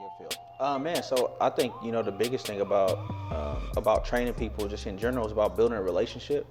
your field? Man, so I think the biggest thing about training people just in general is about building a relationship.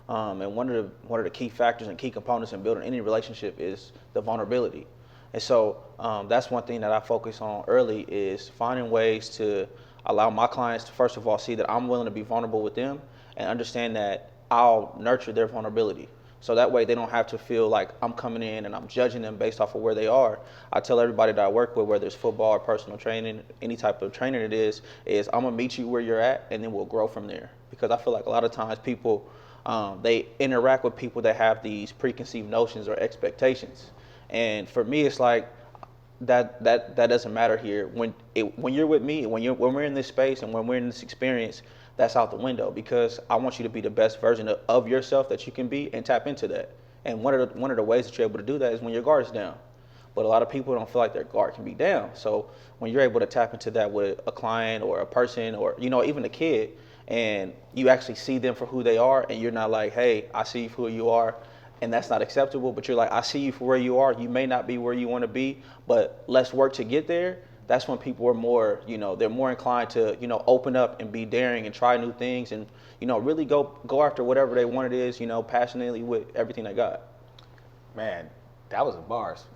And one of the key factors and key components in building any relationship is the vulnerability. And so that's one thing that I focus on early is finding ways to allow my clients to first of all see that I'm willing to be vulnerable with them and understand that I'll nurture their vulnerability. So that way they don't have to feel like I'm coming in and I'm judging them based off of where they are. I tell everybody that I work with, whether it's football or personal training, any type of training it is I'm gonna meet you where you're at and then we'll grow from there. Because I feel like a lot of times people, they interact with people that have these preconceived notions or expectations. And for me, it's like that doesn't matter here. When you're with me, when we're in this space and when we're in this experience, that's out the window because I want you to be the best version of yourself that you can be and tap into that. And one of the ways that you're able to do that is when your guard's down. But a lot of people don't feel like their guard can be down. So when you're able to tap into that with a client or a person or even a kid, and you actually see them for who they are, and you're not like, hey, I see you for who you are, and that's not acceptable, but you're like, I see you for where you are. You may not be where you want to be, but let's work to get there. That's when people are more, they're more inclined to, open up and be daring and try new things and, really go after whatever they want it is, passionately with everything they got. Man, that was bars.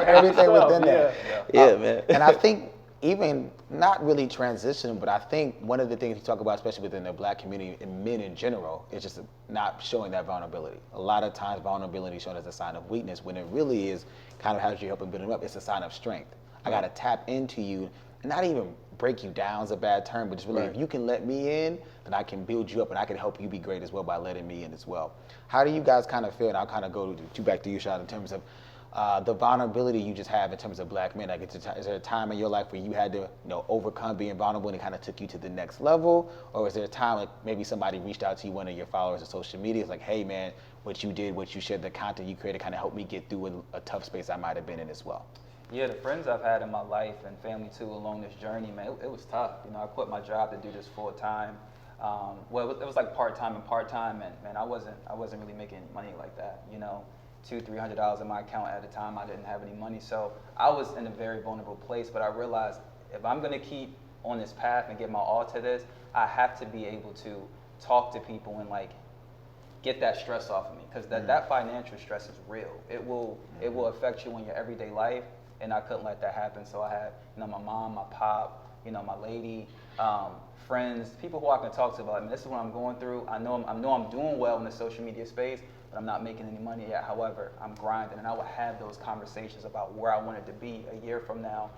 Everything within that. Yeah, man. And I think even not really transition, but I think one of the things you talk about, especially within the Black community and men in general, is just not showing that vulnerability. A lot of times vulnerability is shown as a sign of weakness when it really is kind of how you help and build them up. It's a sign of strength. I got to tap into you and not even break you down is a bad term, but just really, if you can let me in, then I can build you up and I can help you be great as well by letting me in as well. How do you guys kind of feel, and I'll kind of go back to you, Rashad, in terms of the vulnerability you just have in terms of Black men? Like, is there a time in your life where you had to, overcome being vulnerable and it kind of took you to the next level? Or is there a time like maybe somebody reached out to you, one of your followers on social media, it's like, hey man, what you did, what you shared, the content you created kind of helped me get through a tough space I might have been in as well? Yeah, the friends I've had in my life and family too along this journey, man, it was tough. I quit my job to do this full time. Well, it was like part time, and man, I wasn't really making money like that. $200-$300 in my account at a time. I didn't have any money, so I was in a very vulnerable place. But I realized if I'm gonna keep on this path and give my all to this, I have to be able to talk to people and like get that stress off of me, because that financial stress is real. It will affect you in your everyday life. And I couldn't let that happen. So I had, my mom, my pop, my lady, friends, people who I can talk to about, this is what I'm going through. I know I'm doing well in the social media space, but I'm not making any money yet. However, I'm grinding, and I would have those conversations about where I wanted to be a year from now.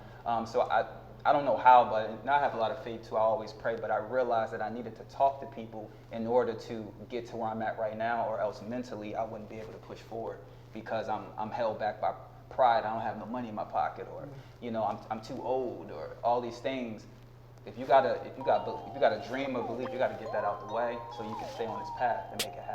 So I don't know how, but I have a lot of faith too. I always pray, but I realized that I needed to talk to people in order to get to where I'm at right now, or else mentally I wouldn't be able to push forward because I'm held back by pride. I don't have no money in my pocket, or I'm too old, or all these things. If you got a dream or belief, you got to get that out the way so you can stay on this path and make it happen.